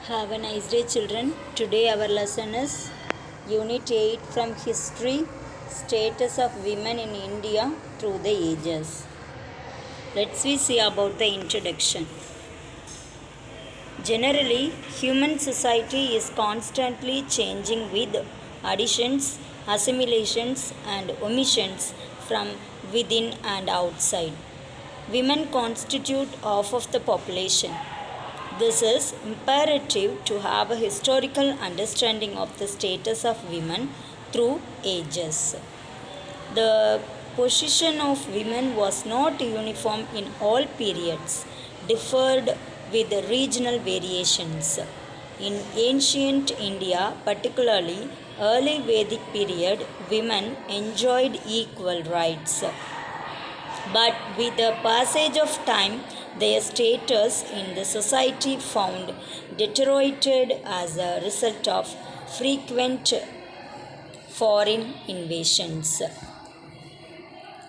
Have a nice day, children. Today, our lesson is Unit 8 from History, Status of Women in India through the Ages. Let's see about the introduction. Generally, human society is constantly changing with additions, assimilations, and omissions from within and outside. Women constitute half of the population. This is imperative to have a historical understanding of the status of women through ages. The position of women was not uniform in all periods, differed with regional variations. In ancient India, particularly early Vedic period, women enjoyed equal rights. But with the passage of time, their status in the society found deteriorated as a result of frequent foreign invasions.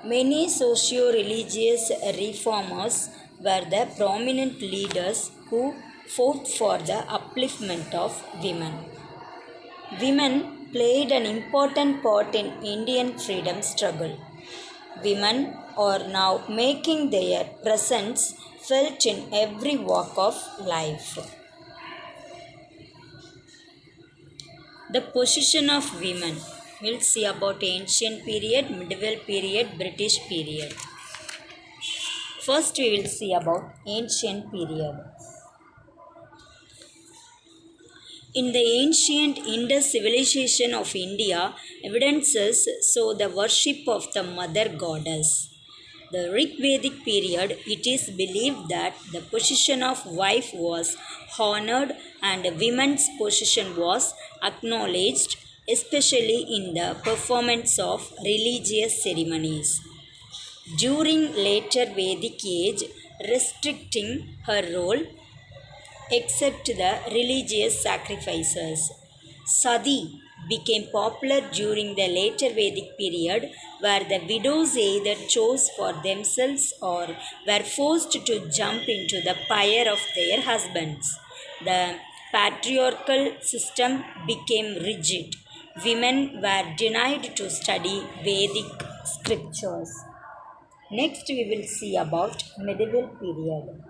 Many socio religious reformers were the prominent leaders who fought for the upliftment of women. Women played an important part in Indian freedom struggle. Women are now making their presence felt in every walk of life. The position of women. We'll see about ancient period, medieval period, British period. First, we will see about ancient period. In the ancient Indus civilization of India, evidences show the worship of the mother goddess. The Rig Vedic period, it is believed that the position of wife was honored and women's position was acknowledged, especially in the performance of religious ceremonies. During later Vedic age, restricting her role except the religious sacrifices. Sati became popular during the later Vedic period, where the widows either chose for themselves or were forced to jump into the pyre of their husbands. The patriarchal system became rigid. Women were denied to study Vedic scriptures. Next, we will see about medieval period.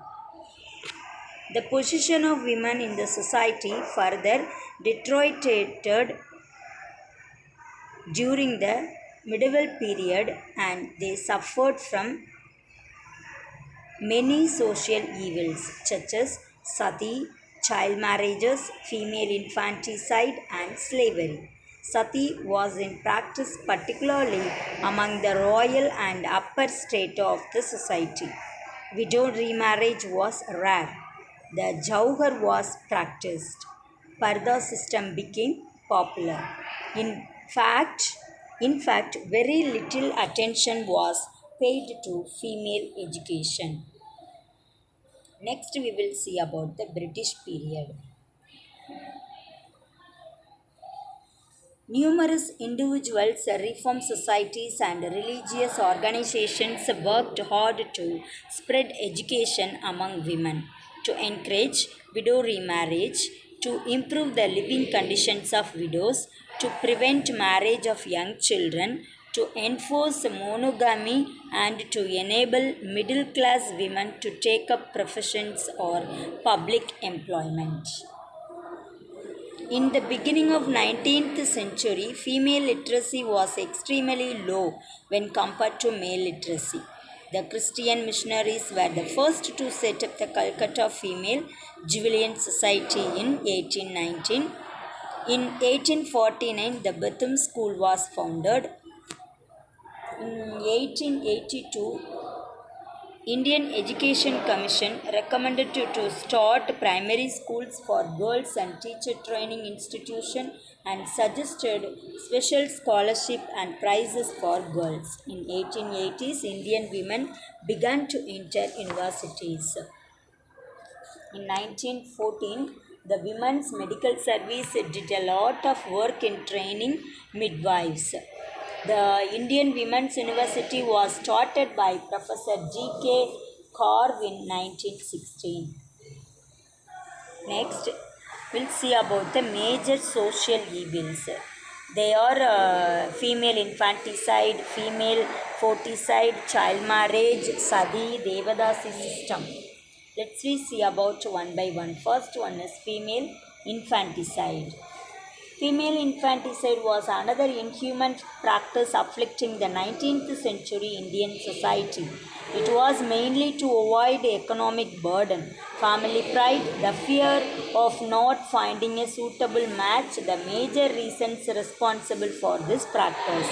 The position of women in the society further deteriorated during the medieval period and they suffered from many social evils such as sati, child marriages, female infanticide, and slavery. Sati was in practice particularly among the royal and upper strata of the society. Widow remarriage was rare. The jauhar was practiced. Parda system became popular. In fact, very little attention was paid to female education. Next, we will see about the British period. Numerous individuals, reform societies, and religious organizations worked hard to spread education among women, to encourage widow remarriage, to improve the living conditions of widows, to prevent marriage of young children, to enforce monogamy, and to enable middle class women to take up professions or public employment. In the beginning of 19th century, female literacy was extremely low when compared to male literacy. The Christian missionaries were the first to set up the Calcutta Female Jubilant Society in 1819. In 1849, the Bethune School was founded. In 1882, Indian Education Commission recommended to start primary schools for girls and teacher training institution and suggested special scholarship and prizes for girls. In 1880s, Indian women began to enter universities. In 1914, the Women's Medical Service did a lot of work in training midwives. The Indian Women's University was started by Professor G.K. Kaur in 1916. Next, we'll see about the major social evils. They are female infanticide, female foeticide, child marriage, sati, devadasi system. Let's see about one by one. First one is female infanticide. Female infanticide was another inhuman practice afflicting the 19th century Indian society. It was mainly to avoid economic burden, family pride, the fear of not finding a suitable match, the major reasons responsible for this practice.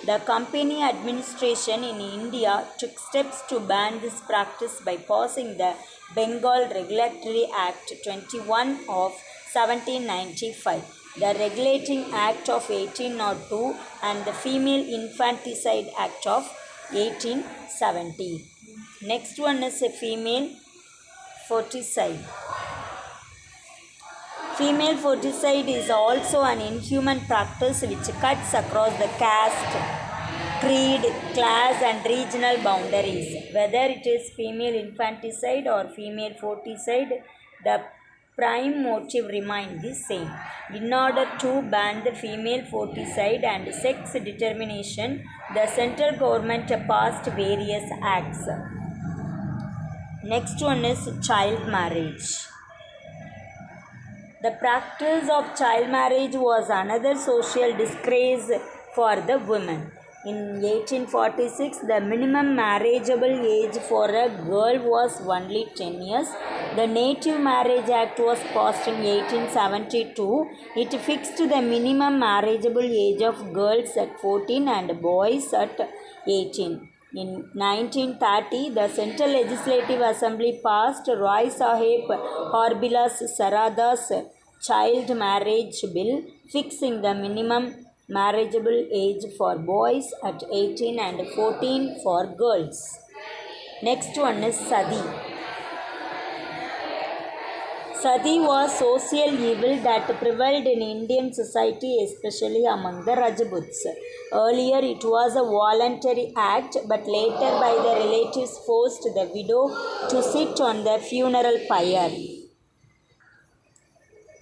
The company administration in India took steps to ban this practice by passing the Bengal Regulatory Act 21 of 1795, the Regulating Act of 1802, and the Female Infanticide Act of 1870. Next one is a female foeticide. Female foeticide is also an inhuman practice which cuts across the caste, creed, class, and regional boundaries. Whether it is female infanticide or female foeticide, the prime motive remains the same. In order to ban the female foeticide and sex determination, the central government passed various acts. Next one is child marriage. The practice of child marriage was another social disgrace for the women. In 1846, the minimum marriageable age for a girl was only 10 years. The Native Marriage Act was passed in 1872. It fixed the minimum marriageable age of girls at 14 and boys at 18. In 1930, the Central Legislative Assembly passed Roy Sahib Horbilas Sarada's Child Marriage Bill, fixing the minimum marriageable age for boys at 18 and 14 for girls. Next one is Sati. Sati was social evil that prevailed in Indian society, especially among the Rajputs. Earlier it was a voluntary act, but later by the relatives forced the widow to sit on the funeral pyre.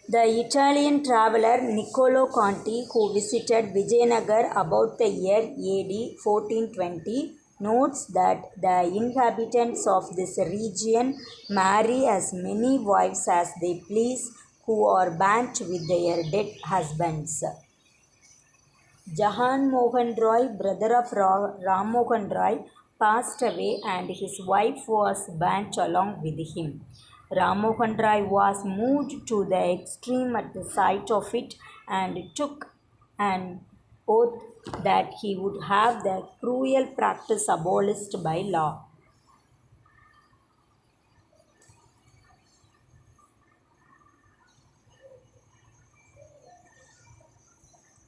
The Italian traveller Niccolo Conti, who visited Vijayanagar about the year AD 1420, notes that the inhabitants of this region marry as many wives as they please, who are burnt with their dead husbands. Jahan Mohan Roy, brother of Ram Mohan Roy, passed away and his wife was burnt along with him. Ram Mohan Roy was moved to the extreme at the sight of it and took an oath that he would have the cruel practice abolished by law.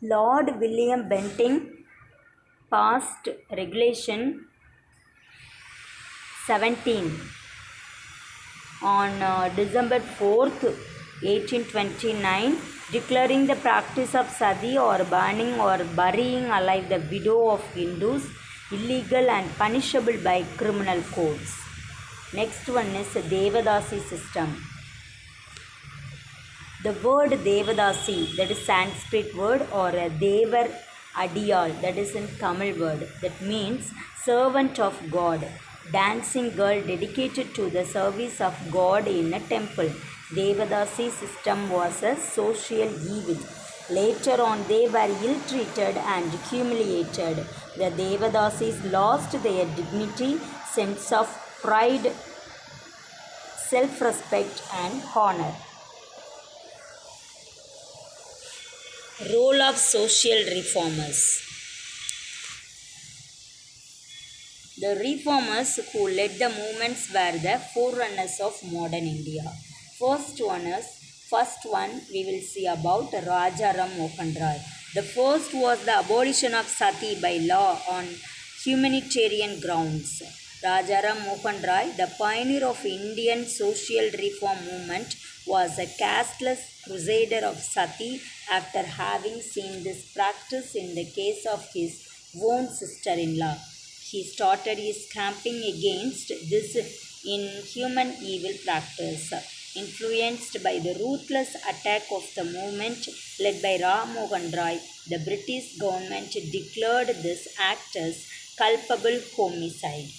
Lord William Bentinck passed Regulation 17 on December 4th, 1829, declaring the practice of sati or burning or burying alive the widow of Hindus illegal and punishable by criminal codes. Next one is Devadasi system. The word Devadasi, that is Sanskrit word, or a Devar Adiyal, that is in Tamil word, that means servant of God, dancing girl dedicated to the service of God in a temple. Devadasi system was a social evil. Later on, they were ill-treated and humiliated. The Devadasis lost their dignity, sense of pride, self-respect and honor. Role of social reformers. The reformers who led the movements were the forerunners of modern India. First one we will see about Rajaram Mohan Roy. The first was the abolition of sati by law on humanitarian grounds. Rajaram Mohan Roy, the pioneer of Indian social reform movement, was a casteless crusader of sati after having seen this practice in the case of his own sister-in-law. He started his campaign against this inhuman evil practice. Influenced by the ruthless attack of the movement led by Ram Mohan Roy, the British government declared this act as culpable homicide.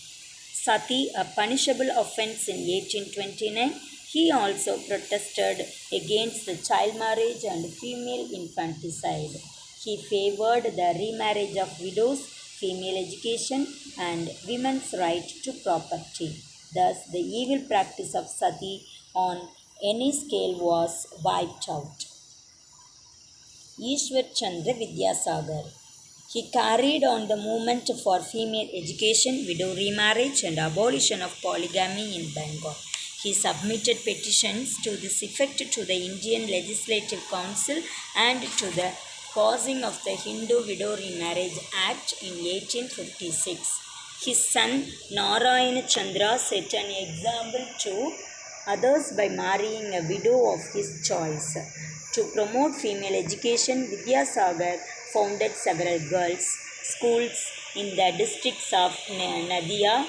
Sati, a punishable offense in 1829, he also protested against the child marriage and female infanticide. He favored the remarriage of widows, female education, and women's right to property. Thus, the evil practice of sati on any scale was wiped out. Ishwar Chandra Vidyasagar. He carried on the movement for female education, widow remarriage, and abolition of polygamy in Bengal. He submitted petitions to this effect to the Indian Legislative Council and to the passing of the Hindu Widow Remarriage Act in 1856. His son Narayana Chandra set an example to others by marrying a widow of his choice. To promote female education, Vidyasagar founded several girls' schools in the districts of Nadia,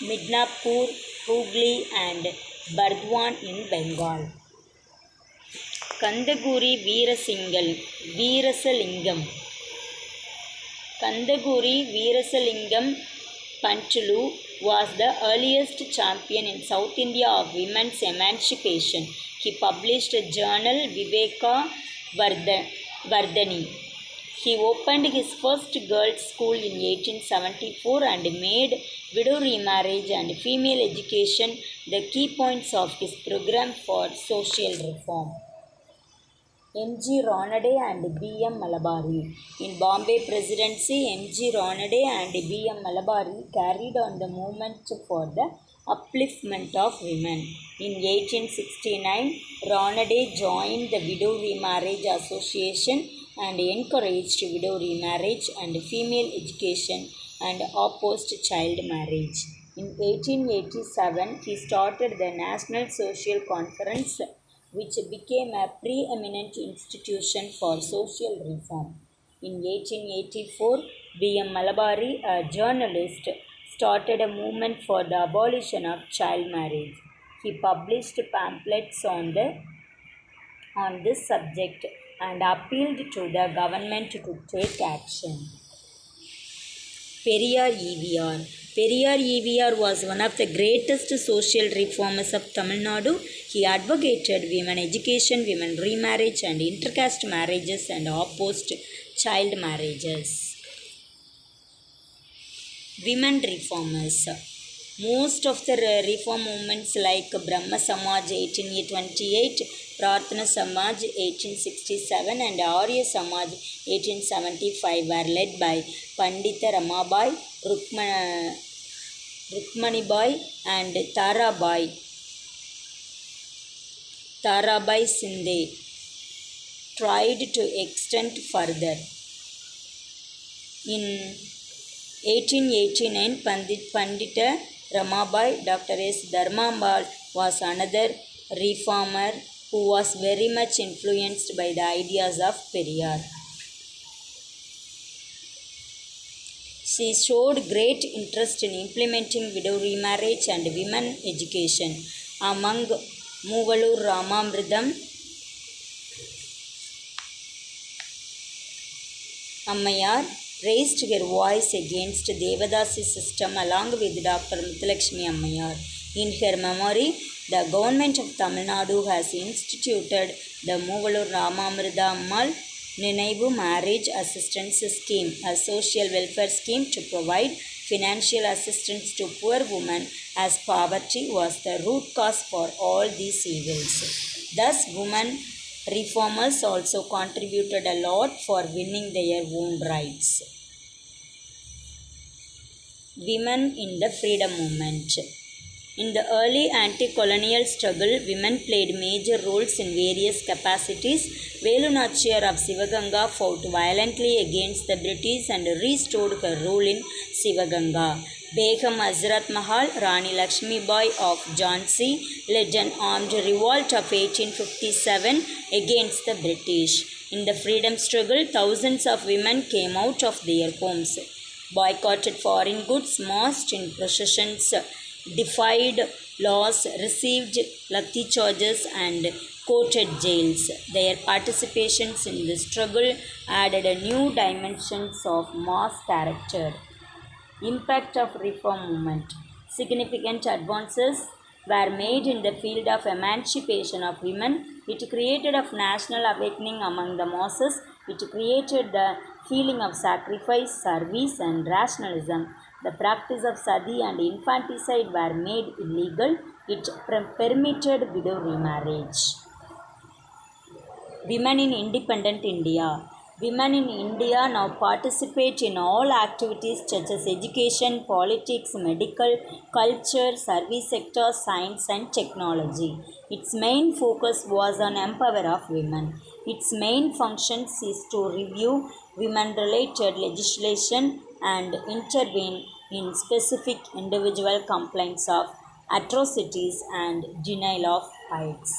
Midnapur, Hooghly, and Burdwan in Bengal. Kandaguri Veerasalingam. Kandaguri Veerasalingam Pantulu was the earliest champion in South India of women's emancipation. He published a journal Viveka Vardhani. He opened his first girls' school in 1874 and made widow remarriage and female education the key points of his program for social reform. M.G. Ranade and B.M. Malabari. In Bombay Presidency, M.G. Ranade and B.M. Malabari carried on the movement for the upliftment of women. In 1869, Ranade joined the Widow Remarriage Association and encouraged widow remarriage and female education and opposed child marriage. In 1887, he started the National Social Conference, which became a preeminent institution for social reform. In 1884, B.M. Malabari, a journalist, started a movement for the abolition of child marriage. He published pamphlets on this subject and appealed to the government to take action. Periyar EVR. Periyar EVR was one of the greatest social reformers of Tamil Nadu. He advocated women education, women remarriage, and intercaste marriages and opposed child marriages. Women reformers. Most of the reform movements like Brahma Samaj 1828, Prarthana Samaj 1867 and Arya Samaj 1875 were led by Pandita Ramabai, Rukmanibai and Tarabai Sinde tried to extend further. In 1889, Pandita Ramabai, Dr. S. Dharmambal was another reformer who was very much influenced by the ideas of Periyar. She showed great interest in implementing widow remarriage and women education. Among Muvalur Ramamridam Ammayar raised her voice against Devadasi system along with Dr. Muthulakshmi Ammayar. In her memory, the government of Tamil Nadu has instituted the Muvalur Ramamrida Ammal Ninaivu Marriage Assistance Scheme, a social welfare scheme to provide financial assistance to poor women, as poverty was the root cause for all these evils. Thus, women reformers also contributed a lot for winning their own rights. Women in the freedom movement. In the early anti-colonial struggle, women played major roles in various capacities. Velu Nachiyar of Sivaganga fought violently against the British and restored her rule in Sivaganga. Begum Hazrat Mahal, Rani Lakshmi Bai of Jhansi, led an armed revolt of 1857 against the British. In the freedom struggle, thousands of women came out of their homes, boycotted foreign goods, marched in processions, defied laws, received lucky charges, and courted jails. Their participations in the struggle added a new dimensions of mass character. Impact of reform movement. Significant advances were made in the field of emancipation of women. It created a national awakening among the masses. It created the feeling of sacrifice, service, and rationalism. The practice of sati and infanticide were made illegal. It permitted widow remarriage. Women in independent India. Women in India now participate in all activities such as education, politics, medical, culture, service sector, science, and technology. Its main focus was on empower of women. Its main functions is to review women-related legislation and intervene in specific individual complaints of atrocities and denial of rights.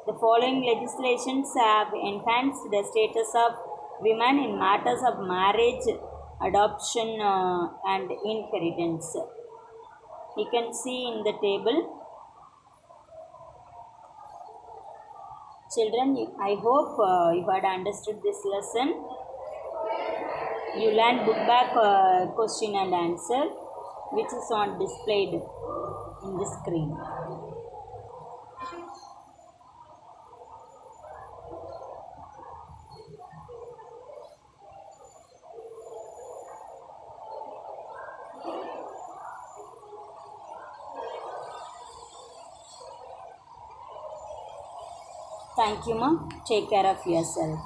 The following legislations have enhanced the status of women in matters of marriage, adoption, and inheritance. You can see in the table. Children, I hope you had understood this lesson. You learned book back question and answer, which is on displayed in the screen. Thank you, ma. Take care of yourself.